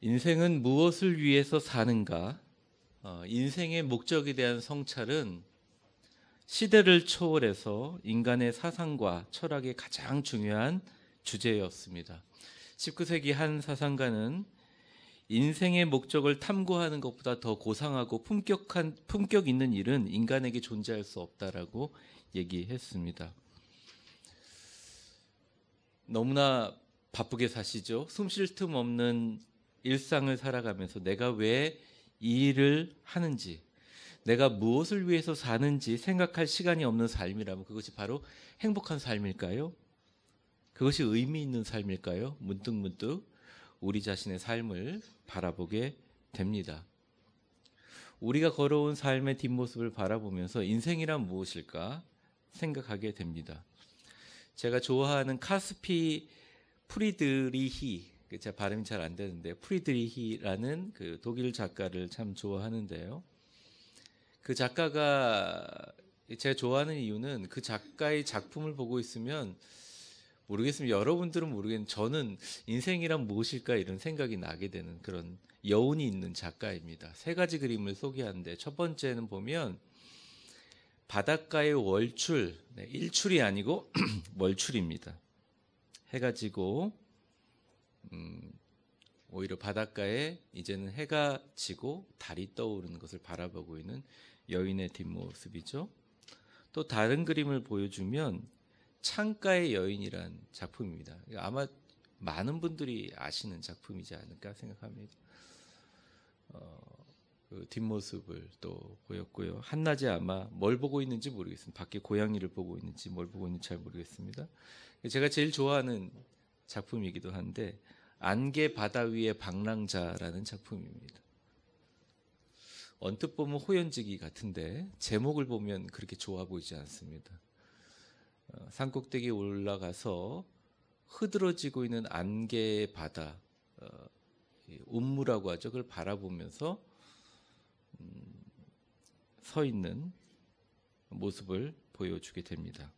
인생은 무엇을 위해서 사는가? 인생의 목적에 대한 성찰은 시대를 초월해서 인간의 사상과 철학의 가장 중요한 주제였습니다. 19세기 한 사상가는 인생의 목적을 탐구하는 것보다 더 고상하고 품격 있는 일은 인간에게 존재할 수 없다라고 얘기했습니다. 너무나 바쁘게 사시죠. 숨 쉴 틈 없는 일상을 살아가면서 내가 왜 이 일을 하는지, 내가 무엇을 위해서 사는지 생각할 시간이 없는 삶이라면 그것이 바로 행복한 삶일까요? 그것이 의미 있는 삶일까요? 문득문득 우리 자신의 삶을 바라보게 됩니다. 우리가 걸어온 삶의 뒷모습을 바라보면서 인생이란 무엇일까 생각하게 됩니다. 제가 좋아하는 카스피 프리드리히, 제 발음이 잘 안 되는데 프리드리히라는 그 독일 작가를 참 좋아하는데요. 그 작가가 제가 좋아하는 이유는 그 작가의 작품을 보고 있으면 모르겠습니다. 여러분들은 모르겠는데 저는 인생이란 무엇일까 이런 생각이 나게 되는 그런 여운이 있는 작가입니다. 세 가지 그림을 소개하는데 첫 번째는 보면 바닷가의 월출, 일출이 아니고 월출입니다. 해가 지고 오히려 바닷가에 이제는 해가 지고 달이 떠오르는 것을 바라보고 있는 여인의 뒷모습이죠. 또 다른 그림을 보여주면 창가의 여인이란 작품입니다. 아마 많은 분들이 아시는 작품이지 않을까 생각합니다. 그 뒷모습을 또 보였고요. 한낮에 아마 뭘 보고 있는지 모르겠습니다. 밖에 고양이를 보고 있는지 뭘 보고 있는지 잘 모르겠습니다. 제가 제일 좋아하는 작품이기도 한데 안개 바다 위의 방랑자라는 작품입니다. 언뜻 보면 호연지기 같은데 제목을 보면 그렇게 좋아 보이지 않습니다. 산꼭대기에 올라가서 흐드러지고 있는 안개의 바다, 운무라고 하죠. 그걸 바라보면서 서 있는 모습을 보여주게 됩니다.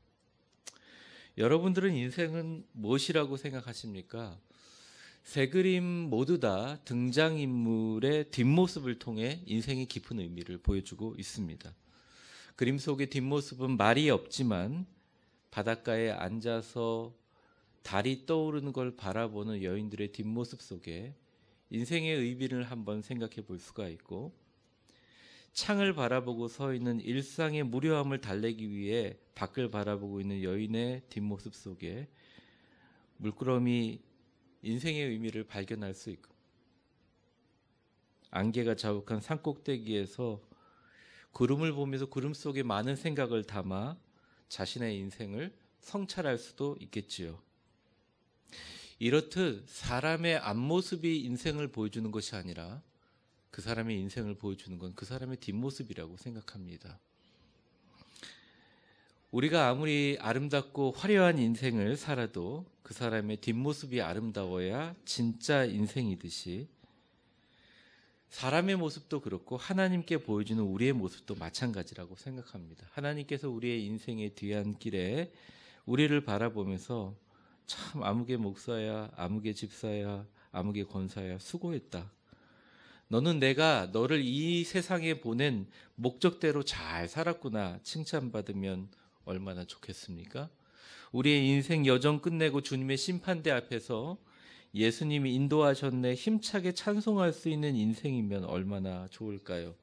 여러분들은 인생은 무엇이라고 생각하십니까? 세 그림 모두 다 등장인물의 뒷모습을 통해 인생의 깊은 의미를 보여주고 있습니다. 그림 속의 뒷모습은 말이 없지만 바닷가에 앉아서 달이 떠오르는 걸 바라보는 여인들의 뒷모습 속에 인생의 의미를 한번 생각해 볼 수가 있고, 창을 바라보고 서 있는 일상의 무료함을 달래기 위해 밖을 바라보고 있는 여인의 뒷모습 속에 물끄러미 인생의 의미를 발견할 수 있고, 안개가 자욱한 산꼭대기에서 구름을 보면서 구름 속에 많은 생각을 담아 자신의 인생을 성찰할 수도 있겠지요. 이렇듯 사람의 앞모습이 인생을 보여주는 것이 아니라 그 사람의 인생을 보여주는 건 그 사람의 뒷모습이라고 생각합니다. 우리가 아무리 아름답고 화려한 인생을 살아도 그 사람의 뒷모습이 아름다워야 진짜 인생이듯이 사람의 모습도 그렇고 하나님께 보여주는 우리의 모습도 마찬가지라고 생각합니다. 하나님께서 우리의 인생의 뒤안길에 우리를 바라보면서 참 아무개 목사야, 아무개 집사야, 아무개 권사야 수고했다. 너는 내가 너를 이 세상에 보낸 목적대로 잘 살았구나 칭찬받으면 얼마나 좋겠습니까? 우리의 인생 여정 끝내고 주님의 심판대 앞에서 예수님이 인도하셨네 힘차게 찬송할 수 있는 인생이면 얼마나 좋을까요?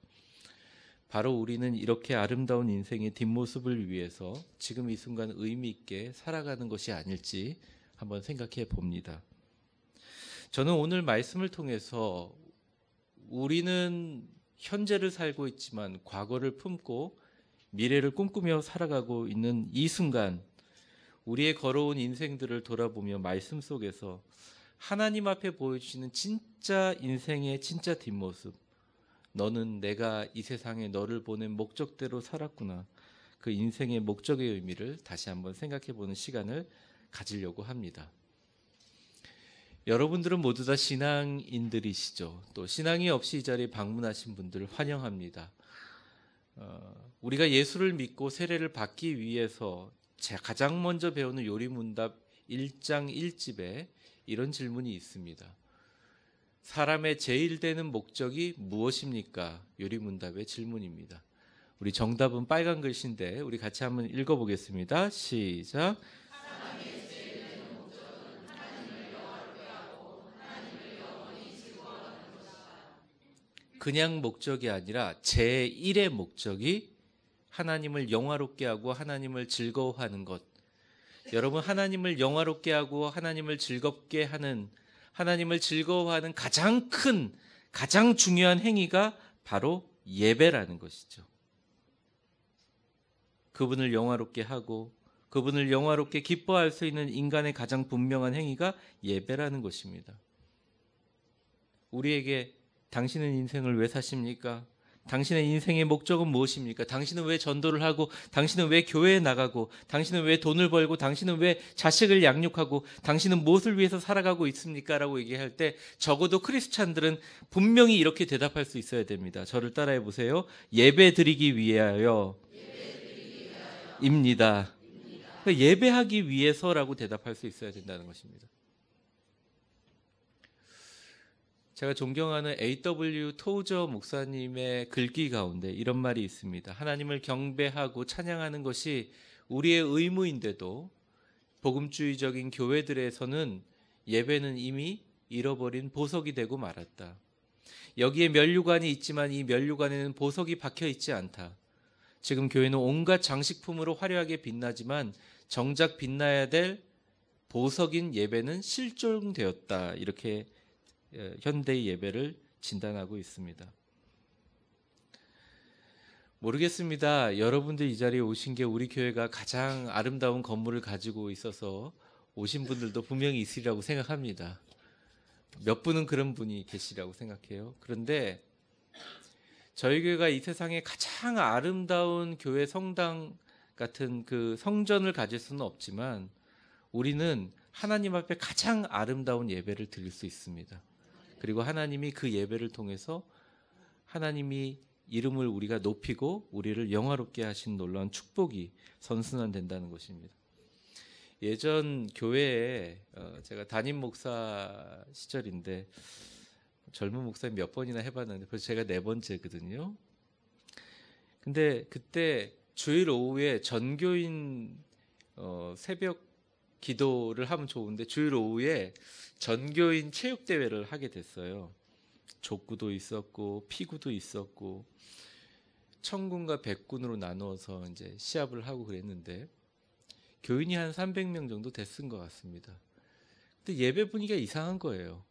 바로 우리는 이렇게 아름다운 인생의 뒷모습을 위해서 지금 이 순간 의미 있게 살아가는 것이 아닐지 한번 생각해 봅니다. 저는 오늘 말씀을 통해서 우리는 현재를 살고 있지만 과거를 품고 미래를 꿈꾸며 살아가고 있는 이 순간 우리의 걸어온 인생들을 돌아보며 말씀 속에서 하나님 앞에 보여주시는 진짜 인생의 진짜 뒷모습, 너는 내가 이 세상에 너를 보낸 목적대로 살았구나, 그 인생의 목적의 의미를 다시 한번 생각해 보는 시간을 가지려고 합니다. 여러분들은 모두 다 신앙인들이시죠. 또 신앙이 없이 이 자리에 방문하신 분들 환영합니다. 우리가 예수를 믿고 세례를 받기 위해서 가장 먼저 배우는 요리문답 1장 1집에 이런 질문이 있습니다. 사람의 제일 되는 목적이 무엇입니까? 요리문답의 질문입니다. 우리 정답은 빨간 글씨인데 우리 같이 한번 읽어보겠습니다. 시작. 그냥 목적이 아니라 제1의 목적이 하나님을 영화롭게 하고 하나님을 즐거워하는 것. 여러분, 하나님을 영화롭게 하고 하나님을 즐겁게 하는, 하나님을 즐거워하는 가장 큰, 가장 중요한 행위가 바로 예배라는 것이죠. 그분을 영화롭게 하고 그분을 영화롭게 기뻐할 수 있는 인간의 가장 분명한 행위가 예배라는 것입니다. 우리에게 당신은 인생을 왜 사십니까? 당신의 인생의 목적은 무엇입니까? 당신은 왜 전도를 하고, 당신은 왜 교회에 나가고, 당신은 왜 돈을 벌고, 당신은 왜 자식을 양육하고, 당신은 무엇을 위해서 살아가고 있습니까? 라고 얘기할 때 적어도 크리스찬들은 분명히 이렇게 대답할 수 있어야 됩니다. 저를 따라해 보세요. 예배 드리기 위하여 입니다. 그러니까 예배하기 위해서라고 대답할 수 있어야 된다는 것입니다. 제가 존경하는 A.W. 토우저 목사님의 글귀 가운데 이런 말이 있습니다. 하나님을 경배하고 찬양하는 것이 우리의 의무인데도 복음주의적인 교회들에서는 예배는 이미 잃어버린 보석이 되고 말았다. 여기에 면류관이 있지만 이 면류관에는 보석이 박혀 있지 않다. 지금 교회는 온갖 장식품으로 화려하게 빛나지만 정작 빛나야 될 보석인 예배는 실종되었다. 이렇게 현대의 예배를 진단하고 있습니다. 모르겠습니다. 여러분들 이 자리에 오신 게 우리 교회가 가장 아름다운 건물을 가지고 있어서 오신 분들도 분명히 있으리라고 생각합니다. 몇 분은 그런 분이 계시라고 생각해요. 그런데 저희 교회가 이 세상에 가장 아름다운 교회 성당 같은 그 성전을 가질 수는 없지만 우리는 하나님 앞에 가장 아름다운 예배를 드릴 수 있습니다. 그리고 하나님이 그 예배를 통해서 하나님이 이름을 우리가 높이고 우리를 영화롭게 하신 놀라운 축복이 선순환된다는 것입니다. 예전 교회에 제가 담임 목사 시절인데 젊은 목사님 몇 번이나 해봤는데 벌써 제가 4번째거든요. 근데 그때 주일 오후에 전교인 새벽 기도를 하면 좋은데 주일 오후에 전교인 체육대회를 하게 됐어요. 족구도 있었고 피구도 있었고 천군과 백군으로 나누어서 이제 시합을 하고 그랬는데 교인이 한 300명 정도 됐은 것 같습니다. 근데 예배 분위기가 이상한 거예요.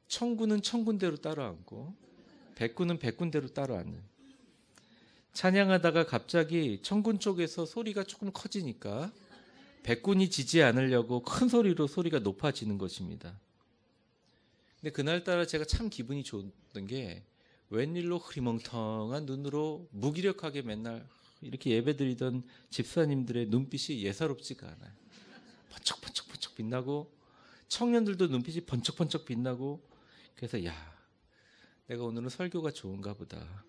천군은 천군대로 따로 앉고 백군은 백군대로 따로 앉는. 찬양하다가 갑자기 천군 쪽에서 소리가 조금 커지니까 백군이 지지 않으려고 큰 소리로 소리가 높아지는 것입니다. 근데 그날따라 제가 참 기분이 좋았던 게 웬일로 흐리멍텅한 눈으로 무기력하게 맨날 이렇게 예배드리던 집사님들의 눈빛이 예사롭지가 않아요. 번쩍번쩍번쩍 빛나고 청년들도 눈빛이 번쩍번쩍 빛나고 그래서 야, 내가 오늘은 설교가 좋은가 보다.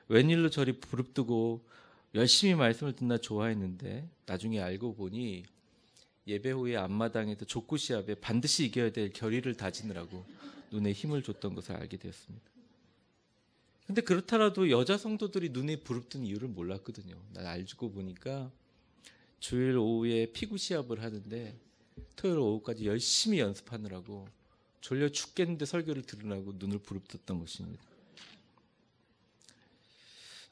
웬일로 저리 부릅뜨고 열심히 말씀을 듣나 좋아했는데 나중에 알고 보니 예배 후에 앞마당에서 족구 시합에 반드시 이겨야 될 결의를 다지느라고 눈에 힘을 줬던 것을 알게 되었습니다. 근데 그렇더라도 여자 성도들이 눈에 부릅뜬 이유를 몰랐거든요. 난 알고 보니까 주일 오후에 피구 시합을 하는데 토요일 오후까지 열심히 연습하느라고 졸려 죽겠는데 설교를 들으라고 눈을 부릅떴던 것입니다.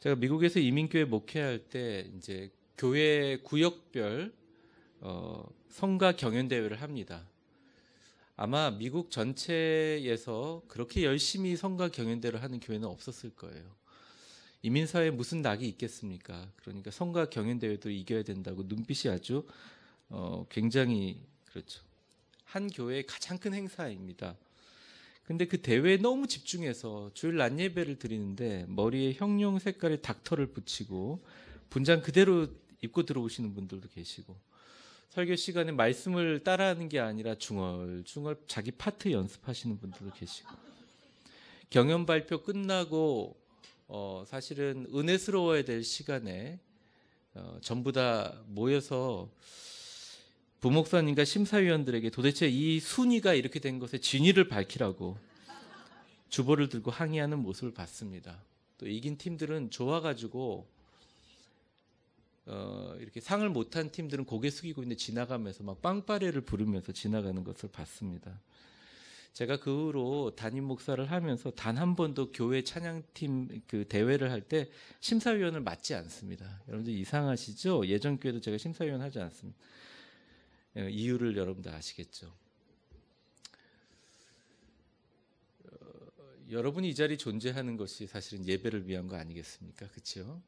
제가 미국에서 이민교회 목회할 때 이제 교회 구역별 성가 경연 대회를 합니다. 아마 미국 전체에서 그렇게 열심히 성가 경연대회를 하는 교회는 없었을 거예요. 이민사회에 무슨 낙이 있겠습니까? 그러니까 성가 경연대회도 이겨야 된다고 눈빛이 아주 굉장히 그렇죠. 한 교회의 가장 큰 행사입니다. 근데 그 대회에 너무 집중해서 주일 낮 예배를 드리는데 머리에 형용 색깔의 닥터를 붙이고 분장 그대로 입고 들어오시는 분들도 계시고 설교 시간에 말씀을 따라하는 게 아니라 중얼중얼 자기 파트 연습하시는 분들도 계시고 경연 발표 끝나고 사실은 은혜스러워야 될 시간에 전부 다 모여서 부목사님과 심사위원들에게 도대체 이 순위가 이렇게 된 것의 진위를 밝히라고 주보를 들고 항의하는 모습을 봤습니다. 또 이긴 팀들은 좋아가지고 이렇게 상을 못한 팀들은 고개 숙이고 있는데 지나가면서 막 빵빠레를 부르면서 지나가는 것을 봤습니다. 제가 그 후로 담임 목사를 하면서 단 한 번도 교회 찬양팀 그 대회를 할 때 심사위원을 맡지 않습니다. 여러분들 이상하시죠? 예전 교회도 제가 심사위원 하지 않습니다. 이유를 여러분들 아시겠죠? 여러분이 이 자리에 존재하는 것이 사실은 예배를 위한 거 아니겠습니까? 그렇죠?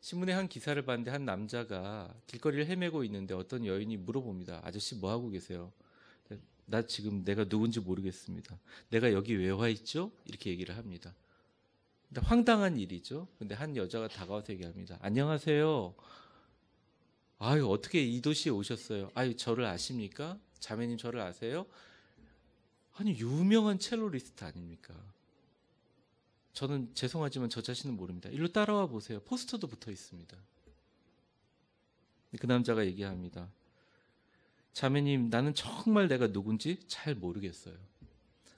신문에 한 기사를 봤는데 한 남자가 길거리를 헤매고 있는데 어떤 여인이 물어봅니다. 아저씨 뭐 하고 계세요? 나 지금 내가 누군지 모르겠습니다. 내가 여기 왜 와 있죠? 이렇게 얘기를 합니다. 근데 황당한 일이죠. 근데 한 여자가 다가와서 얘기합니다. 안녕하세요. 아유, 어떻게 이 도시에 오셨어요? 아유, 저를 아십니까? 자매님 저를 아세요? 아니, 유명한 첼로리스트 아닙니까? 저는 죄송하지만 저 자신은 모릅니다. 일로 따라와 보세요. 포스터도 붙어 있습니다. 그 남자가 얘기합니다. 자매님, 나는 정말 내가 누군지 잘 모르겠어요.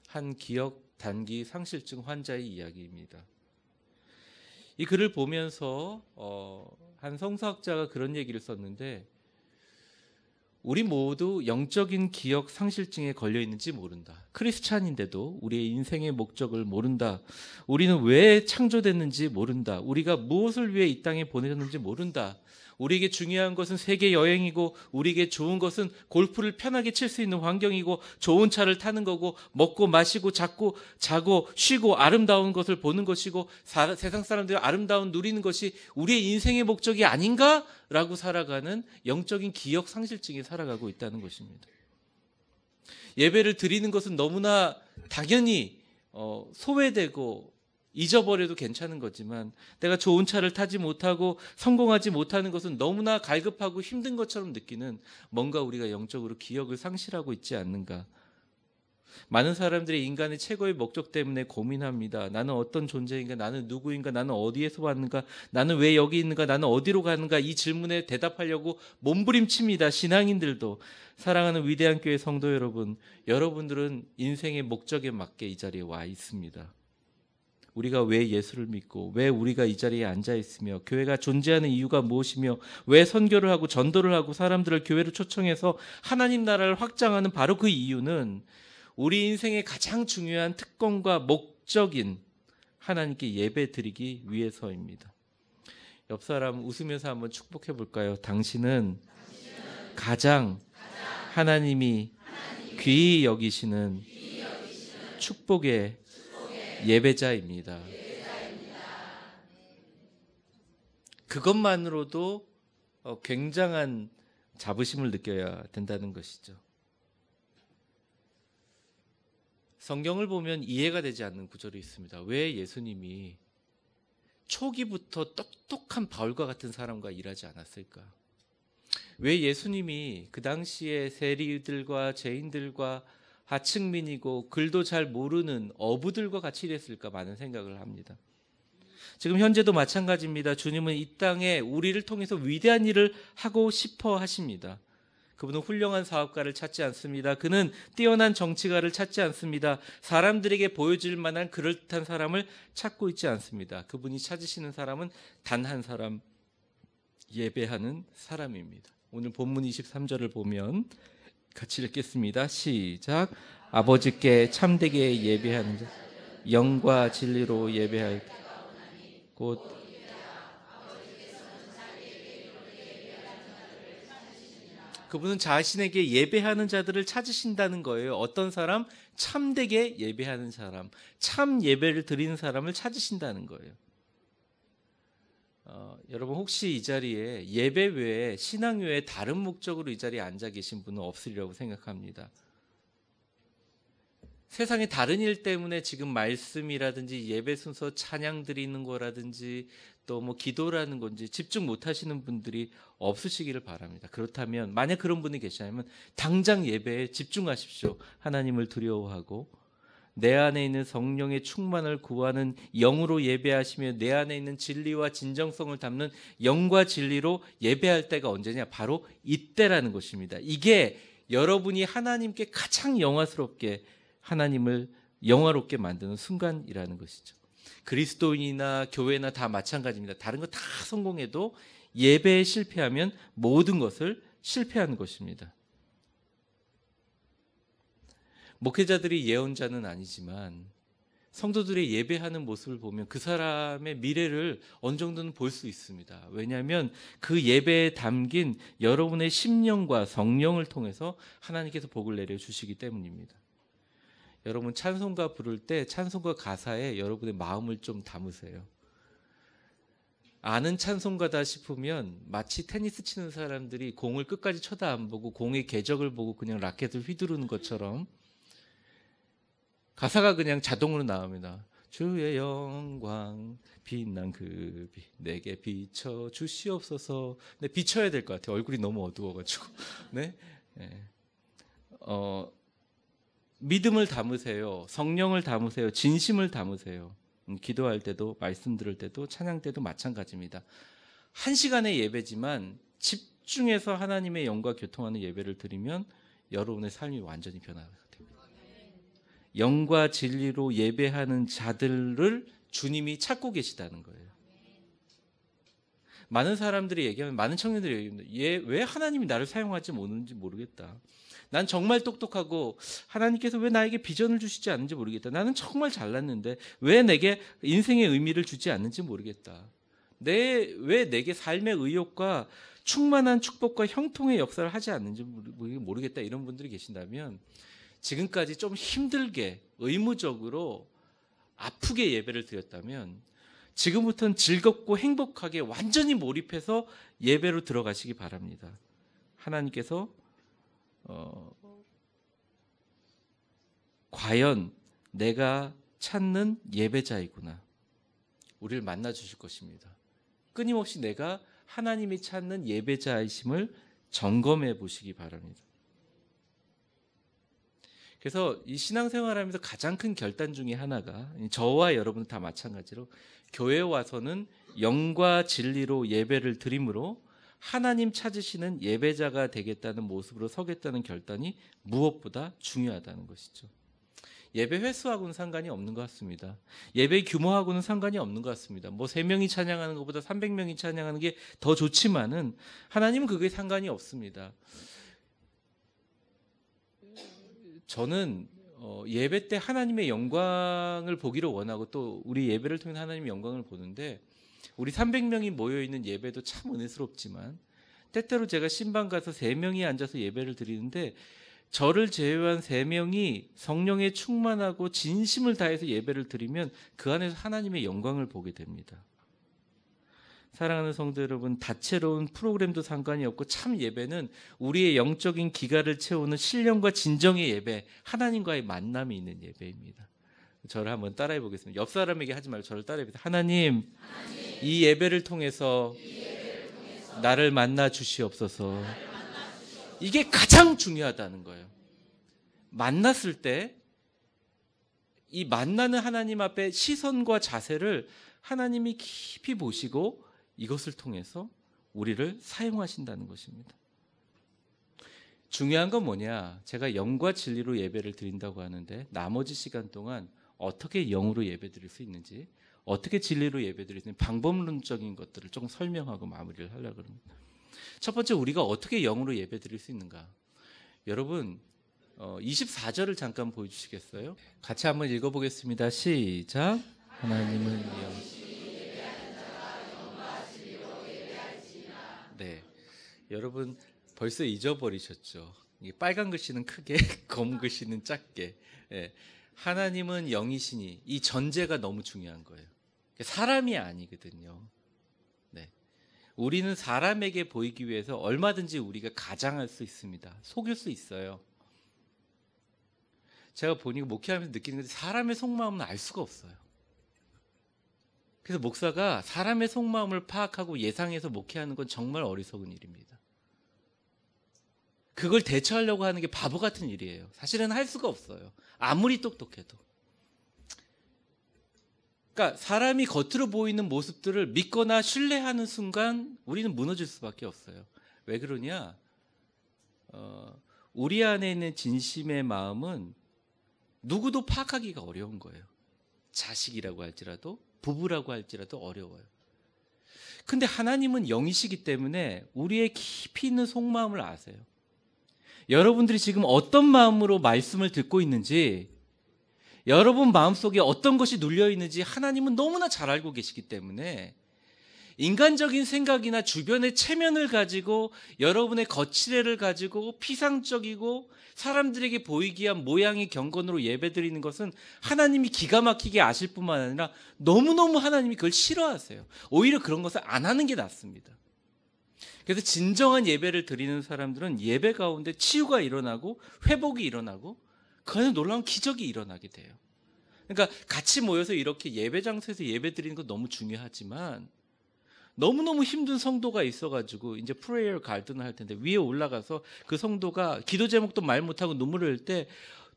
한 기억 단기 상실증 환자의 이야기입니다. 이 글을 보면서 한 성서학자가 그런 얘기를 썼는데, 우리 모두 영적인 기억 상실증에 걸려 있는지 모른다. 크리스찬인데도 우리의 인생의 목적을 모른다. 우리는 왜 창조됐는지 모른다. 우리가 무엇을 위해 이 땅에 보내졌는지 모른다. 우리에게 중요한 것은 세계 여행이고, 우리에게 좋은 것은 골프를 편하게 칠 수 있는 환경이고, 좋은 차를 타는 거고, 먹고 마시고 자고 쉬고 아름다운 것을 보는 것이고, 세상 사람들이 아름다운 누리는 것이 우리의 인생의 목적이 아닌가? 라고 살아가는 영적인 기억 상실증에 살아가고 있다는 것입니다. 예배를 드리는 것은 너무나 당연히 소외되고 잊어버려도 괜찮은 거지만, 내가 좋은 차를 타지 못하고 성공하지 못하는 것은 너무나 갈급하고 힘든 것처럼 느끼는, 뭔가 우리가 영적으로 기억을 상실하고 있지 않는가. 많은 사람들이 인간의 최고의 목적 때문에 고민합니다. 나는 어떤 존재인가? 나는 누구인가? 나는 어디에서 왔는가? 나는 왜 여기 있는가? 나는 어디로 가는가? 이 질문에 대답하려고 몸부림칩니다. 신앙인들도. 사랑하는 위대한 교회 성도 여러분, 여러분들은 인생의 목적에 맞게 이 자리에 와 있습니다. 우리가 왜 예수를 믿고, 왜 우리가 이 자리에 앉아 있으며, 교회가 존재하는 이유가 무엇이며, 왜 선교를 하고 전도를 하고 사람들을 교회로 초청해서 하나님 나라를 확장하는 바로 그 이유는 우리 인생의 가장 중요한 특권과 목적인 하나님께 예배 드리기 위해서입니다. 옆 사람 웃으면서 한번 축복해 볼까요? 당신은 가장 하나님이 귀히 여기시는 축복의 예배자입니다. 그것만으로도 굉장한 자부심을 느껴야 된다는 것이죠. 성경을 보면 이해가 되지 않는 구절이 있습니다. 왜 예수님이 초기부터 똑똑한 바울과 같은 사람과 일하지 않았을까? 왜 예수님이 그 당시에 세리들과 죄인들과 하층민이고 글도 잘 모르는 어부들과 같이 일했을까? 많은 생각을 합니다. 지금 현재도 마찬가지입니다. 주님은 이 땅에 우리를 통해서 위대한 일을 하고 싶어 하십니다. 그분은 훌륭한 사업가를 찾지 않습니다. 그는 뛰어난 정치가를 찾지 않습니다. 사람들에게 보여줄 만한 그럴듯한 사람을 찾고 있지 않습니다. 그분이 찾으시는 사람은 단 한 사람, 예배하는 사람입니다. 오늘 본문 23절을 보면 같이 읽겠습니다. 시작. 아버지께 참되게 예배하는 자, 영과 진리로 예배할 곧 그분은 자신에게 예배하는 자들을 찾으신다는 거예요. 어떤 사람? 참되게 예배하는 사람, 참 예배를 드리는 사람을 찾으신다는 거예요. 여러분 혹시 이 자리에 예배 외에, 신앙 외에 다른 목적으로 이 자리에 앉아 계신 분은 없으리라고 생각합니다. 세상의 다른 일 때문에 지금 말씀이라든지 예배 순서 찬양 드리는 거라든지 또 뭐 기도라는 건지 집중 못 하시는 분들이 없으시기를 바랍니다. 그렇다면 만약 그런 분이 계시다면 당장 예배에 집중하십시오. 하나님을 두려워하고 내 안에 있는 성령의 충만을 구하는 영으로 예배하시며 내 안에 있는 진리와 진정성을 담는 영과 진리로 예배할 때가 언제냐? 바로 이때라는 것입니다. 이게 여러분이 하나님께 가장 영화스럽게 하나님을 영화롭게 만드는 순간이라는 것이죠. 그리스도인이나 교회나 다 마찬가지입니다. 다른 거 다 성공해도 예배에 실패하면 모든 것을 실패하는 것입니다. 목회자들이 예언자는 아니지만 성도들의 예배하는 모습을 보면 그 사람의 미래를 어느 정도는 볼 수 있습니다. 왜냐하면 그 예배에 담긴 여러분의 심령과 성령을 통해서 하나님께서 복을 내려주시기 때문입니다. 여러분 찬송가 부를 때 찬송가 가사에 여러분의 마음을 좀 담으세요. 아는 찬송가다 싶으면 마치 테니스 치는 사람들이 공을 끝까지 쳐다 안 보고 공의 궤적을 보고 그냥 라켓을 휘두르는 것처럼 가사가 그냥 자동으로 나옵니다. 주의 영광 빛난 그 빛 내게 비춰 주시옵소서. 네, 비춰야 될 것 같아요. 얼굴이 너무 어두워가지고. 네. 네. 믿음을 담으세요. 성령을 담으세요. 진심을 담으세요. 기도할 때도 말씀 들을 때도 찬양 때도 마찬가지입니다. 1시간의 예배지만 집중해서 하나님의 영과 교통하는 예배를 드리면 여러분의 삶이 완전히 변화가 됩니다. 영과 진리로 예배하는 자들을 주님이 찾고 계시다는 거예요. 많은 사람들이 얘기하면, 많은 청년들이 얘기합니다. 왜 하나님이 나를 사용하지 못하는지 모르겠다. 난 정말 똑똑하고 하나님께서 왜 나에게 비전을 주시지 않는지 모르겠다. 나는 정말 잘났는데 왜 내게 인생의 의미를 주지 않는지 모르겠다. 왜 내게 삶의 의욕과 충만한 축복과 형통의 역사를 하지 않는지 모르겠다. 이런 분들이 계신다면 지금까지 좀 힘들게 의무적으로 아프게 예배를 드렸다면 지금부터는 즐겁고 행복하게 완전히 몰입해서 예배로 들어가시기 바랍니다. 하나님께서 과연 내가 찾는 예배자이구나. 우리를 만나 주실 것입니다. 끊임없이 내가 하나님이 찾는 예배자이심을 점검해 보시기 바랍니다. 그래서 이 신앙생활하면서 가장 큰 결단 중에 하나가, 저와 여러분 다 마찬가지로 교회에 와서는 영과 진리로 예배를 드림으로 하나님 찾으시는 예배자가 되겠다는 모습으로 서겠다는 결단이 무엇보다 중요하다는 것이죠. 예배 횟수하고는 상관이 없는 것 같습니다. 예배 규모하고는 상관이 없는 것 같습니다. 3명이 찬양하는 것보다 300명이 찬양하는 게 더 좋지만은 하나님은 그게 상관이 없습니다. 저는 예배 때 하나님의 영광을 보기를 원하고 또 우리 예배를 통해 하나님의 영광을 보는데 우리 300명이 모여있는 예배도 참 은혜스럽지만 때때로 제가 신방 가서 3명이 앉아서 예배를 드리는데 저를 제외한 3명이 성령에 충만하고 진심을 다해서 예배를 드리면 그 안에서 하나님의 영광을 보게 됩니다. 사랑하는 성도 여러분, 다채로운 프로그램도 상관이 없고 참 예배는 우리의 영적인 기갈을 채우는 신령과 진정의 예배, 하나님과의 만남이 있는 예배입니다. 저를 한번 따라해 보겠습니다. 옆 사람에게 하지 말고 저를 따라해 보세요. 하나님, 이 예배를 통해서 나를 만나 주시옵소서. 이게 가장 중요하다는 거예요. 만났을 때 이 만나는 하나님 앞에 시선과 자세를 하나님이 깊이 보시고 이것을 통해서 우리를 사용하신다는 것입니다. 중요한 건 뭐냐? 제가 영과 진리로 예배를 드린다고 하는데 나머지 시간 동안 어떻게 영으로 예배 드릴 수 있는지, 어떻게 진리로 예배 드릴 수 있는지 방법론적인 것들을 조금 설명하고 마무리를 하려고 합니다. 첫 번째, 우리가 어떻게 영으로 예배 드릴 수 있는가? 여러분 24절을 잠깐 보여주시겠어요? 같이 한번 읽어보겠습니다. 시작. 하나님은 영. 네, 여러분 벌써 잊어버리셨죠? 이게 빨간 글씨는 크게, 검은 글씨는 작게. 네. 하나님은 영이시니 이 전제가 너무 중요한 거예요. 사람이 아니거든요. 네. 우리는 사람에게 보이기 위해서 얼마든지 우리가 가장할 수 있습니다. 속일 수 있어요. 제가 보니까 목회하면서 느끼는 건데 사람의 속마음은 알 수가 없어요. 그래서 목사가 사람의 속마음을 파악하고 예상해서 목회하는 건 정말 어리석은 일입니다. 그걸 대처하려고 하는 게 바보 같은 일이에요. 사실은 할 수가 없어요. 아무리 똑똑해도. 그러니까 사람이 겉으로 보이는 모습들을 믿거나 신뢰하는 순간 우리는 무너질 수밖에 없어요. 왜 그러냐? 우리 안에 있는 진심의 마음은 누구도 파악하기가 어려운 거예요. 자식이라고 할지라도 부부라고 할지라도 어려워요. 근데 하나님은 영이시기 때문에 우리의 깊이 있는 속마음을 아세요. 여러분들이 지금 어떤 마음으로 말씀을 듣고 있는지, 여러분 마음속에 어떤 것이 눌려 있는지 하나님은 너무나 잘 알고 계시기 때문에 인간적인 생각이나 주변의 체면을 가지고 여러분의 거칠애를 가지고 피상적이고 사람들에게 보이기 위한 모양의 경건으로 예배드리는 것은 하나님이 기가 막히게 아실 뿐만 아니라 너무너무 하나님이 그걸 싫어하세요. 오히려 그런 것을 안 하는 게 낫습니다. 그래서 진정한 예배를 드리는 사람들은 예배 가운데 치유가 일어나고 회복이 일어나고 그 안에 놀라운 기적이 일어나게 돼요. 그러니까 같이 모여서 이렇게 예배 장소에서 예배 드리는 건 너무 중요하지만 너무너무 힘든 성도가 있어가지고 이제 프레이어 갈등을 할 텐데 위에 올라가서 그 성도가 기도 제목도 말 못하고 눈물을 흘릴 때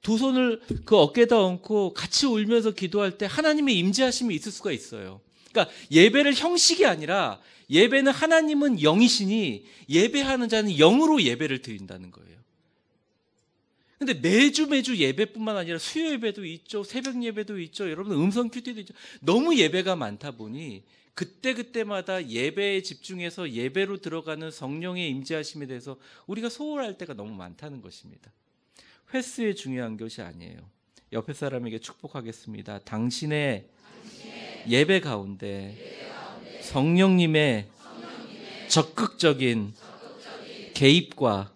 두 손을 그 어깨에다 얹고 같이 울면서 기도할 때 하나님의 임재하심이 있을 수가 있어요. 그러니까 예배를 형식이 아니라 예배는 하나님은 영이시니 예배하는 자는 영으로 예배를 드린다는 거예요. 근데 매주 예배뿐만 아니라 수요 예배도 있죠. 새벽 예배도 있죠. 여러분 음성 큐티도 있죠. 너무 예배가 많다 보니 그때마다 예배에 집중해서 예배로 들어가는 성령의 임재하심에 대해서 우리가 소홀할 때가 너무 많다는 것입니다. 횟수에 중요한 것이 아니에요. 옆에 사람에게 축복하겠습니다. 당신의 예배 가운데 성령님의 적극적인 개입과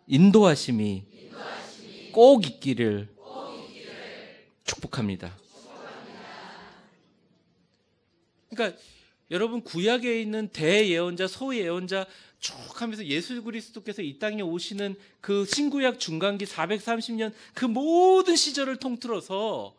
인도하심이 꼭 있기를 축복합니다. 그러니까 여러분 구약에 있는 대예언자, 소예언자 쭉 하면서 예수 그리스도께서 이 땅에 오시는 그 신구약 중간기 430년 그 모든 시절을 통틀어서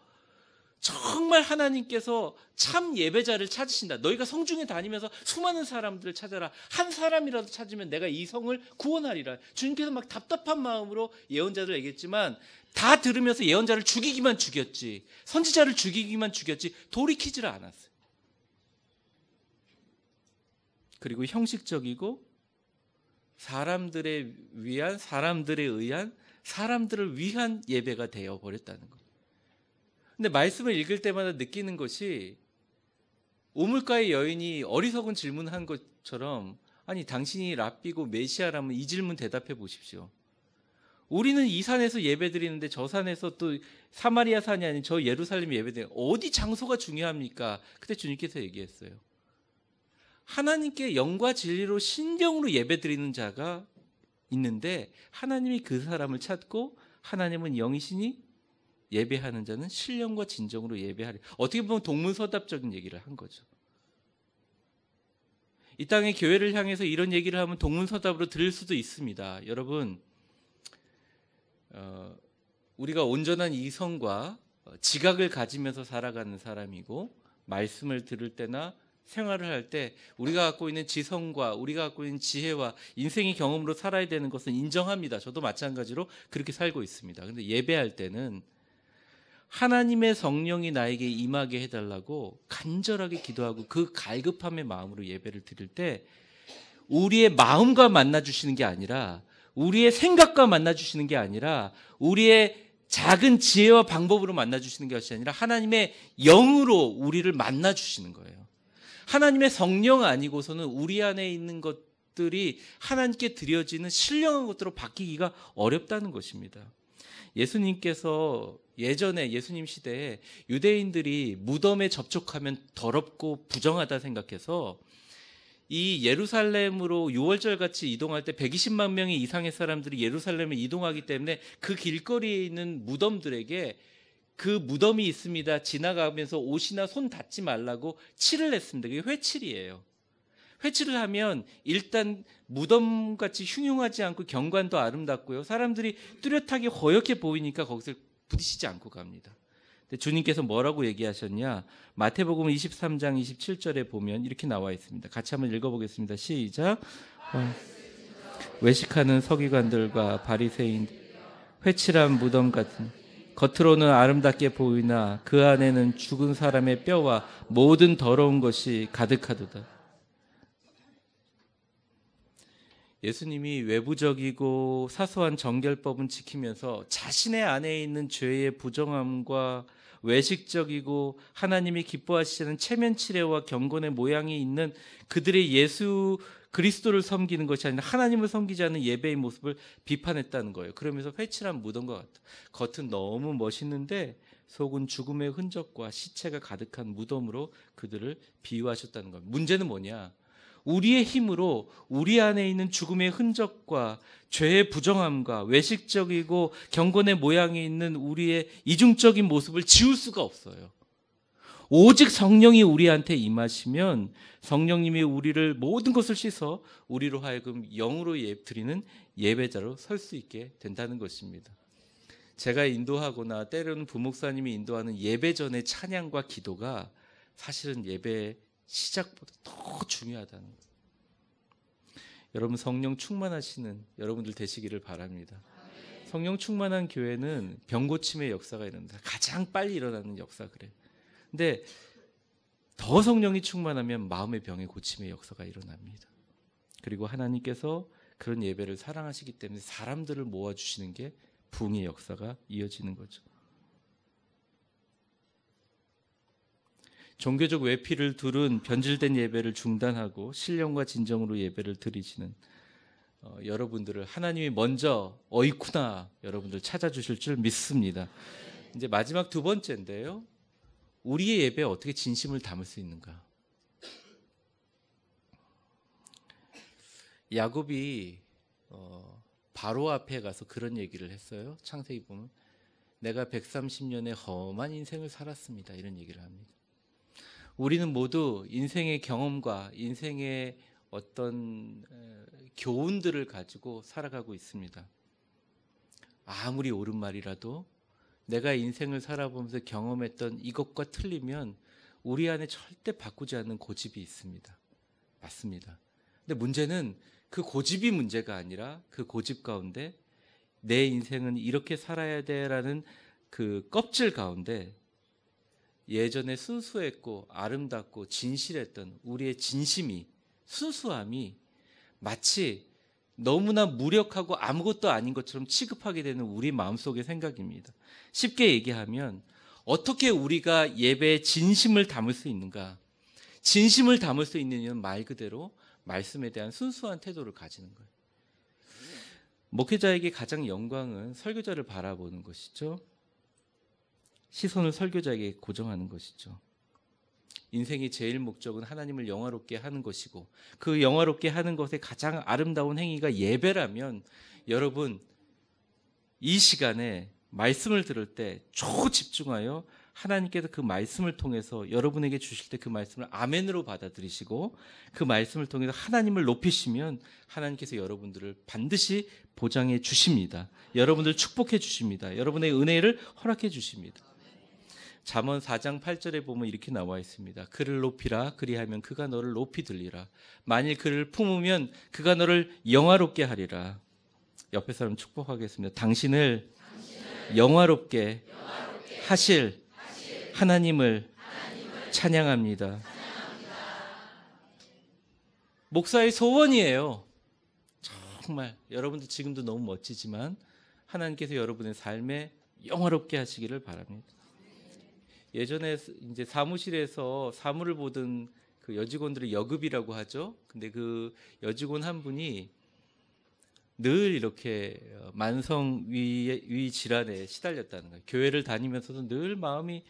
정말 하나님께서 참 예배자를 찾으신다. 너희가 성중에 다니면서 수많은 사람들을 찾아라. 한 사람이라도 찾으면 내가 이 성을 구원하리라. 주님께서 막 답답한 마음으로 예언자들 얘기했지만 다 들으면서 예언자를 죽이기만 죽였지, 선지자를 죽이기만 죽였지 돌이키지를 않았어요. 그리고 형식적이고 사람들에 위한, 사람들에 의한, 사람들을 위한 예배가 되어버렸다는 거예요. 근데 말씀을 읽을 때마다 느끼는 것이 우물가의 여인이 어리석은 질문한 것처럼, 아니 당신이 랍비고 메시아라면 이 질문 대답해 보십시오. 우리는 이 산에서 예배드리는데 저 산에서 또 사마리아 산이 아닌 저 예루살렘 예배드리는 어디 장소가 중요합니까? 그때 주님께서 얘기했어요. 하나님께 영과 진리로 신령으로 예배드리는 자가 있는데 하나님이 그 사람을 찾고 하나님은 영이시니 예배하는 자는 신령과 진정으로 예배하리. 어떻게 보면 동문서답적인 얘기를 한 거죠. 이 땅의 교회를 향해서 이런 얘기를 하면 동문서답으로 들릴 수도 있습니다. 여러분, 우리가 온전한 이성과 지각을 가지면서 살아가는 사람이고 말씀을 들을 때나 생활을 할 때 우리가 갖고 있는 지성과 우리가 갖고 있는 지혜와 인생의 경험으로 살아야 되는 것은 인정합니다. 저도 마찬가지로 그렇게 살고 있습니다. 그런데 예배할 때는 하나님의 성령이 나에게 임하게 해달라고 간절하게 기도하고 그 갈급함의 마음으로 예배를 드릴 때 우리의 마음과 만나주시는 게 아니라, 우리의 생각과 만나주시는 게 아니라, 우리의 작은 지혜와 방법으로 만나주시는 것이 아니라 하나님의 영으로 우리를 만나주시는 거예요. 하나님의 성령 아니고서는 우리 안에 있는 것들이 하나님께 드려지는 신령한 것들로 바뀌기가 어렵다는 것입니다. 예수님께서 예전에 예수님 시대에 유대인들이 무덤에 접촉하면 더럽고 부정하다 생각해서 이 예루살렘으로 6월절 같이 이동할 때 120만 명의 이상의 사람들이 예루살렘에 이동하기 때문에 그 길거리에 있는 무덤들에게 그 무덤이 있습니다. 지나가면서 옷이나 손 닿지 말라고 칠을 했습니다. 그게 회칠이에요. 회칠을 하면 일단 무덤같이 흉흉하지 않고 경관도 아름답고요. 사람들이 뚜렷하게 허옇게 보이니까 거기서 부딪히지 않고 갑니다. 근데 주님께서 뭐라고 얘기하셨냐? 마태복음 23장 27절에 보면 이렇게 나와 있습니다. 같이 한번 읽어보겠습니다. 시작. 외식하는 서기관들과 바리새인, 회칠한 무덤 같은, 겉으로는 아름답게 보이나 그 안에는 죽은 사람의 뼈와 모든 더러운 것이 가득하도다. 예수님이 외부적이고 사소한 정결법은 지키면서 자신의 안에 있는 죄의 부정함과 외식적이고 하나님이 기뻐하시지 않은 체면 치레와 경건의 모양이 있는 그들의 예수 그리스도를 섬기는 것이 아니라 하나님을 섬기지 않는 예배의 모습을 비판했다는 거예요. 그러면서 회칠한 무덤과 같다. 겉은 너무 멋있는데 속은 죽음의 흔적과 시체가 가득한 무덤으로 그들을 비유하셨다는 겁니다. 문제는 뭐냐? 우리의 힘으로 우리 안에 있는 죽음의 흔적과 죄의 부정함과 외식적이고 경건의 모양이 있는 우리의 이중적인 모습을 지울 수가 없어요. 오직 성령이 우리한테 임하시면 성령님이 우리를 모든 것을 씻어 우리로 하여금 영으로 드리는 예배자로 설 수 있게 된다는 것입니다. 제가 인도하거나 때로는 부목사님이 인도하는 예배 전의 찬양과 기도가 사실은 예배 시작보다 더 중요하다는 거예요. 여러분 성령 충만하시는 여러분들 되시기를 바랍니다. 성령 충만한 교회는 병 고침의 역사가 일어납니다. 가장 빨리 일어나는 역사 그래요. 근데 더 성령이 충만하면 마음의 병의 고침의 역사가 일어납니다. 그리고 하나님께서 그런 예배를 사랑하시기 때문에 사람들을 모아주시는 게 부흥의 역사가 이어지는 거죠. 종교적 외피를 두른 변질된 예배를 중단하고 신령과 진정으로 예배를 드리시는 여러분들을 하나님이 먼저 어이쿠나 여러분들 찾아주실 줄 믿습니다. 이제 마지막 두 번째인데요. 우리의 예배에 어떻게 진심을 담을 수 있는가? 야곱이 바로 앞에 가서 그런 얘기를 했어요. 창세기 보면 내가 130년의 험한 인생을 살았습니다. 이런 얘기를 합니다. 우리는 모두 인생의 경험과 인생의 어떤 교훈들을 가지고 살아가고 있습니다. 아무리 옳은 말이라도 내가 인생을 살아보면서 경험했던 이것과 틀리면 우리 안에 절대 바꾸지 않는 고집이 있습니다. 맞습니다. 근데 문제는 그 고집이 문제가 아니라 그 고집 가운데 내 인생은 이렇게 살아야 돼라는 그 껍질 가운데 예전에 순수했고 아름답고 진실했던 우리의 진심이 순수함이 마치 너무나 무력하고 아무것도 아닌 것처럼 취급하게 되는 우리 마음속의 생각입니다. 쉽게 얘기하면 어떻게 우리가 예배에 진심을 담을 수 있는가? 진심을 담을 수 있는 이유는 말 그대로 말씀에 대한 순수한 태도를 가지는 거예요. 목회자에게 가장 영광은 설교자를 바라보는 것이죠. 시선을 설교자에게 고정하는 것이죠. 인생의 제일 목적은 하나님을 영화롭게 하는 것이고 그 영화롭게 하는 것의 가장 아름다운 행위가 예배라면 여러분 이 시간에 말씀을 들을 때 초집중하여 하나님께서 그 말씀을 통해서 여러분에게 주실 때 그 말씀을 아멘으로 받아들이시고 그 말씀을 통해서 하나님을 높이시면 하나님께서 여러분들을 반드시 보장해 주십니다. 여러분들 축복해 주십니다. 여러분의 은혜를 허락해 주십니다. 잠언 4장 8절에 보면 이렇게 나와 있습니다. 그를 높이라 그리하면 그가 너를 높이 들리라. 만일 그를 품으면 그가 너를 영화롭게 하리라. 옆에 사람 축복하겠습니다. 당신을 영화롭게 하실 하나님을 찬양합니다. 목사의 소원이에요. 정말 여러분들 지금도 너무 멋지지만 하나님께서 여러분의 삶에 영화롭게 하시기를 바랍니다. 예전에 이제 사무실에서 사무를 보던 그 여직원들을 여급이라고 하죠. 근데 그 여직원 한 분이 늘 이렇게 만성위 질환에 시달렸다는 거예요. 교회를 다니면서도 늘 마음이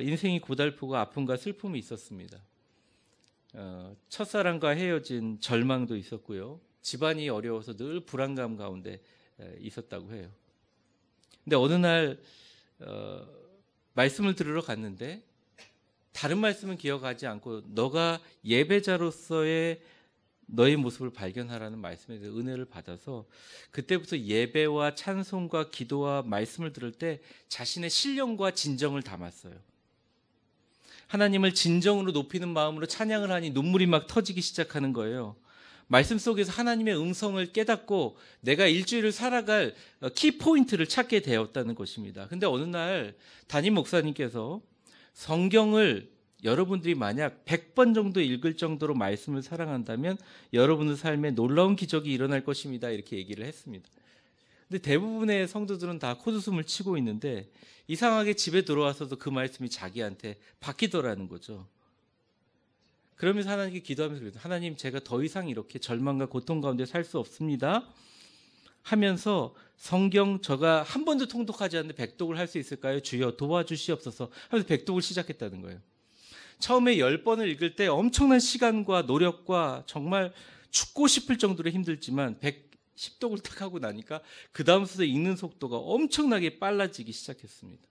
인생이 고달프고 아픔과 슬픔이 있었습니다. 첫사랑과 헤어진 절망도 있었고요. 집안이 어려워서 늘 불안감 가운데 있었다고 해요. 근데 어느 날 말씀을 들으러 갔는데 다른 말씀은 기억하지 않고 너가 예배자로서의 너의 모습을 발견하라는 말씀에 대해서 은혜를 받아서 그때부터 예배와 찬송과 기도와 말씀을 들을 때 자신의 신령과 진정을 담았어요. 하나님을 진정으로 높이는 마음으로 찬양을 하니 눈물이 막 터지기 시작하는 거예요. 말씀 속에서 하나님의 음성을 깨닫고 내가 일주일을 살아갈 키포인트를 찾게 되었다는 것입니다. 근데 어느 날 담임 목사님께서 성경을 여러분들이 만약 100번 정도 읽을 정도로 말씀을 사랑한다면 여러분의 삶에 놀라운 기적이 일어날 것입니다. 이렇게 얘기를 했습니다. 근데 대부분의 성도들은 다 코웃음을 치고 있는데 이상하게 집에 들어와서도 그 말씀이 자기한테 바뀌더라는 거죠. 그러면서 하나님께 기도하면서 그래요. 하나님, 제가 더 이상 이렇게 절망과 고통 가운데 살 수 없습니다. 하면서 성경 저가 한 번도 통독하지 않는데 백독을 할 수 있을까요? 주여 도와주시옵소서 하면서 백독을 시작했다는 거예요. 처음에 10번을 읽을 때 엄청난 시간과 노력과 정말 죽고 싶을 정도로 힘들지만 110독을 딱 하고 나니까 그 다음부터 읽는 속도가 엄청나게 빨라지기 시작했습니다.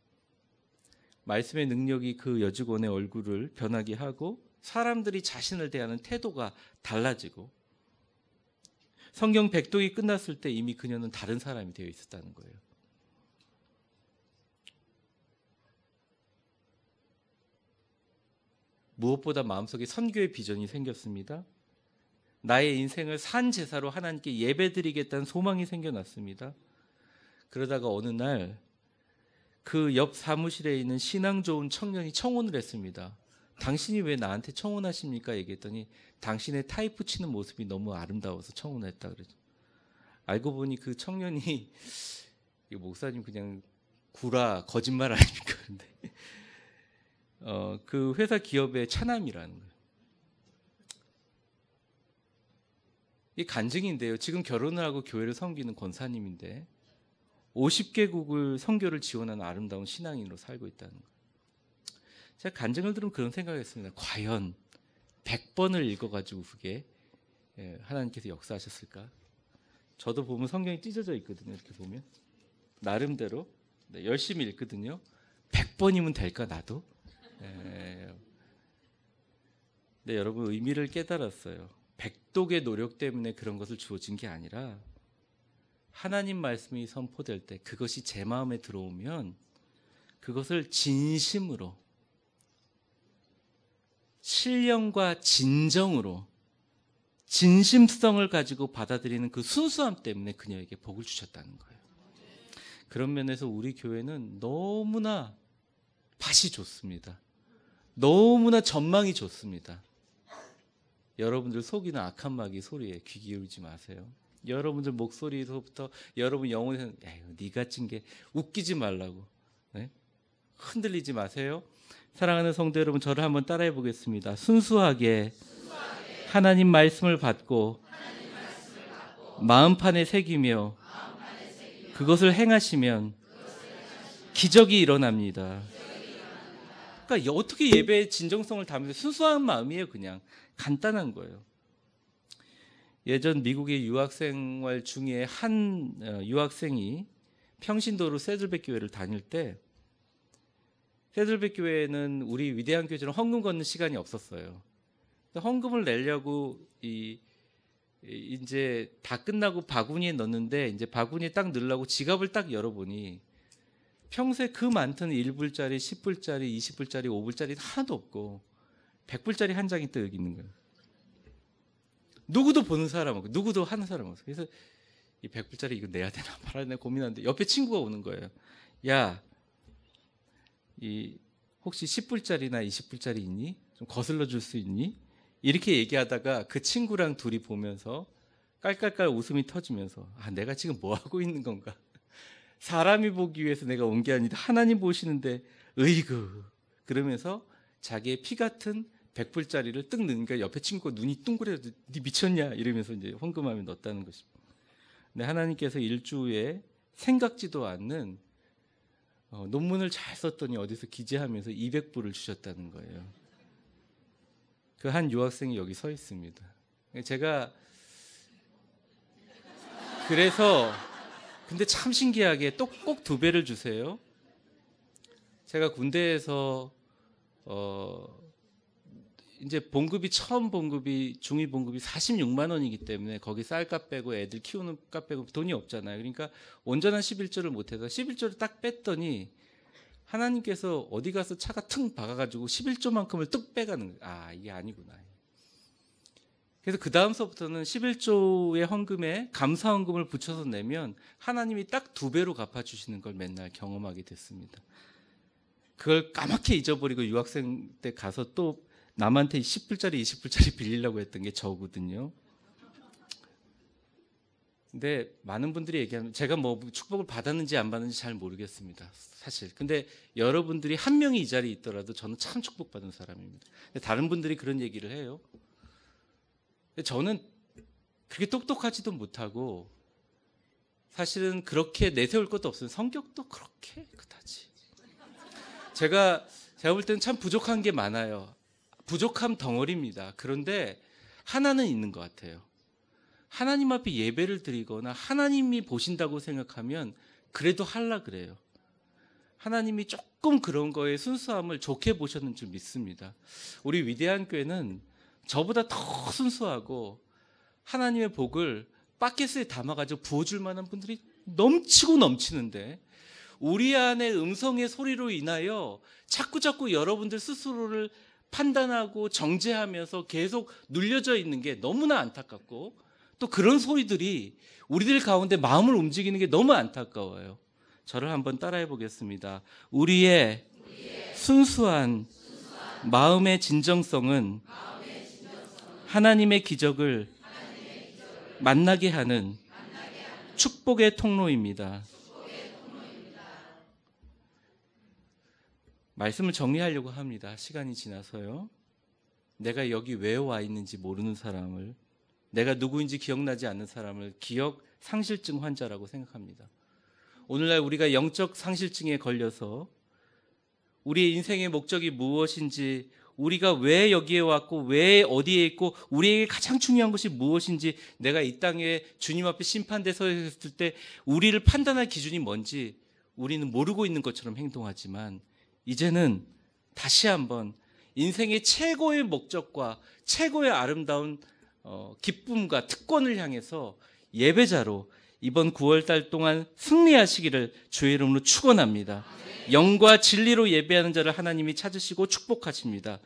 말씀의 능력이 그 여직원의 얼굴을 변하게 하고 사람들이 자신을 대하는 태도가 달라지고 성경 백독이 끝났을 때 이미 그녀는 다른 사람이 되어 있었다는 거예요. 무엇보다 마음속에 선교의 비전이 생겼습니다. 나의 인생을 산 제사로 하나님께 예배드리겠다는 소망이 생겨났습니다. 그러다가 어느 날 그 옆 사무실에 있는 신앙 좋은 청년이 청혼을 했습니다. 당신이 왜 나한테 청혼하십니까? 얘기했더니 당신의 타이프 치는 모습이 너무 아름다워서 청혼했다 그러죠. 알고 보니 그 청년이 목사님 그냥 구라 거짓말 아닙니까? 근데 그 회사 기업의 차남이라는 거예요. 이 간증인데요. 지금 결혼을 하고 교회를 섬기는 권사님인데 50개국을 선교를 지원하는 아름다운 신앙인으로 살고 있다는 거예요. 제가 간증을 들으면 그런 생각을 했습니다. 과연 100번을 읽어가지고 그게 하나님께서 역사하셨을까? 저도 보면 성경이 찢어져 있거든요. 이렇게 보면 나름대로 열심히 읽거든요. 100번이면 될까 나도? 근데 여러분 의미를 깨달았어요. 백독의 노력 때문에 그런 것을 주어진 게 아니라 하나님 말씀이 선포될 때 그것이 제 마음에 들어오면 그것을 진심으로 신령과 진정으로 진심성을 가지고 받아들이는 그 순수함 때문에 그녀에게 복을 주셨다는 거예요. 그런 면에서 우리 교회는 너무나 밭이 좋습니다. 너무나 전망이 좋습니다. 여러분들 속이는 악한 마귀 소리에 귀 기울이지 마세요. 여러분들 목소리로부터 여러분 영혼에서 네가 찐 게 웃기지 말라고 흔들리지 마세요. 사랑하는 성도 여러분, 저를 한번 따라해 보겠습니다. 순수하게 하나님 말씀을 받고 마음판에 새기며 그것을 행하시면 기적이 일어납니다. 그러니까 어떻게 예배의 진정성을 담으면 순수한 마음이에요. 그냥 간단한 거예요. 예전 미국의 유학생활 중에 한 유학생이 평신도로 세들백 교회를 다닐 때 세들백 교회는 우리 위대한 교회처럼 헌금 걷는 시간이 없었어요. 헌금을 내려고 이제 다 끝나고 바구니에 넣는데 이제 바구니에 딱 넣으려고 지갑을 딱 열어보니 평소에 그 많던 1불짜리, 10불짜리, 20불짜리, 5불짜리 하나도 없고 100불짜리 한 장이 또 여기 있는 거예요. 누구도 보는 사람 없고 누구도 하는 사람 없어요. 그래서 이 100불짜리 이거 내야 되나 말아야 되나 고민하는데 옆에 친구가 오는 거예요. 야, 혹시 10불짜리나 20불짜리 있니? 좀 거슬러 줄 수 있니? 이렇게 얘기하다가 그 친구랑 둘이 보면서 깔깔깔 웃음이 터지면서 내가 지금 뭐 하고 있는 건가? 사람이 보기 위해서 내가 온 게 아니다. 하나님 보시는데 으이구 그러면서 자기의 피 같은 100불짜리를 뜩 넣으니까 옆에 친구가 눈이 둥그레도 네 미쳤냐 이러면서 이제 헌금하며 넣었다는 것입니다. 근데 하나님께서 일주에 생각지도 않는 논문을 잘 썼더니 어디서 기재하면서 200불을 주셨다는 거예요. 그 한 유학생이 여기 서 있습니다. 제가 그래서 근데 참 신기하게 또 꼭 2배를 주세요. 제가 군대에서 이제 봉급이 처음 봉급이 중위 봉급이 46만 원이기 때문에 거기 쌀값 빼고 애들 키우는 값 빼고 돈이 없잖아요. 그러니까 온전한 11조를 못해서 11조를 딱 뺐더니 하나님께서 어디 가서 차가 퉁 박아가지고 11조만큼을 뚝 빼가는 거예요. 이게 아니구나. 그래서 그 다음서부터는 11조의 헌금에 감사 헌금을 붙여서 내면 하나님이 딱 2배로 갚아주시는 걸 맨날 경험하게 됐습니다. 그걸 까맣게 잊어버리고 유학생 때 가서 또 남한테 10불짜리 20불짜리 빌리려고 했던 게 저거든요. 근데 많은 분들이 얘기하면 제가 뭐 축복을 받았는지 안 받았는지 잘 모르겠습니다. 사실. 근데 여러분들이 한 명이 이 자리에 있더라도 저는 참 축복받은 사람입니다. 근데 다른 분들이 그런 얘기를 해요. 근데 저는 그렇게 똑똑하지도 못하고 사실은 그렇게 내세울 것도 없어요. 성격도 그렇게 그다지. 제가 볼 때는 참 부족한 게 많아요. 부족함 덩어리입니다. 그런데 하나는 있는 것 같아요. 하나님 앞에 예배를 드리거나 하나님이 보신다고 생각하면 그래도 하려 그래요. 하나님이 조금 그런 거에 순수함을 좋게 보셨는 줄 믿습니다. 우리 위대한 교회는 저보다 더 순수하고 하나님의 복을 바켓에 담아가지고 부어줄 만한 분들이 넘치고 넘치는데 우리 안에 음성의 소리로 인하여 자꾸 여러분들 스스로를 판단하고 정죄하면서 계속 눌려져 있는 게 너무나 안타깝고 또 그런 소리들이 우리들 가운데 마음을 움직이는 게 너무 안타까워요. 저를 한번 따라해 보겠습니다. 우리의 순수한 마음의 진정성은 하나님의 기적을 만나게 하는 축복의 통로입니다. 말씀을 정리하려고 합니다. 시간이 지나서요. 내가 여기 왜 와 있는지 모르는 사람을, 내가 누구인지 기억나지 않는 사람을 기억 상실증 환자라고 생각합니다. 오늘날 우리가 영적 상실증에 걸려서 우리의 인생의 목적이 무엇인지, 우리가 왜 여기에 왔고 왜 어디에 있고 우리에게 가장 중요한 것이 무엇인지, 내가 이 땅에 주님 앞에 심판대 서 있을 때 우리를 판단할 기준이 뭔지 우리는 모르고 있는 것처럼 행동하지만 이제는 다시 한번 인생의 최고의 목적과 최고의 아름다운 기쁨과 특권을 향해서 예배자로 이번 9월달 동안 승리하시기를 주의 이름으로 축원합니다. 영과 진리로 예배하는 자를 하나님이 찾으시고 축복하십니다.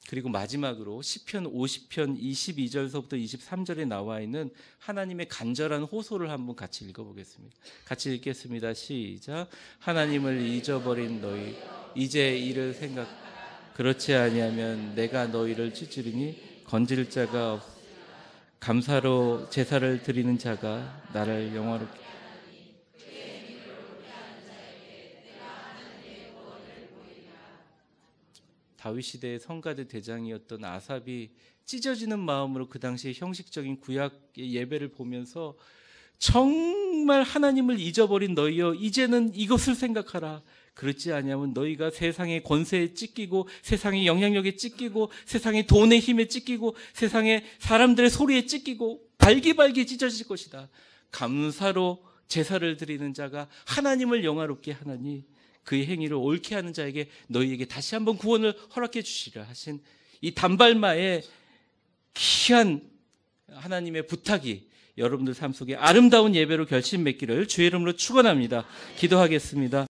그리고 마지막으로 시편 50편 22절서부터 23절에 나와 있는 하나님의 간절한 호소를 한번 같이 읽어보겠습니다. 같이 읽겠습니다. 시작. 하나님을 잊어버린 너희 이제 이를 생각 그렇지 아니하면 내가 너희를 찌찌르니 건질 자가 없 감사로 제사를 드리는 자가 나를 영화롭게 다윗 시대의 성가대 대장이었던 아삽이 찢어지는 마음으로 그 당시의 형식적인 구약의 예배를 보면서 정말 하나님을 잊어버린 너희여 이제는 이것을 생각하라. 그렇지 않으면 너희가 세상의 권세에 찢기고 세상의 영향력에 찢기고 세상의 돈의 힘에 찢기고 세상의 사람들의 소리에 찢기고 발기발기 찢어질 것이다. 감사로 제사를 드리는 자가 하나님을 영화롭게 하나니 그의 행위를 옳게 하는 자에게 너희에게 다시 한번 구원을 허락해 주시라 하신 이 단발마의 귀한 하나님의 부탁이 여러분들 삶 속에 아름다운 예배로 결심 맺기를 주의 이름으로 축원합니다. 기도하겠습니다.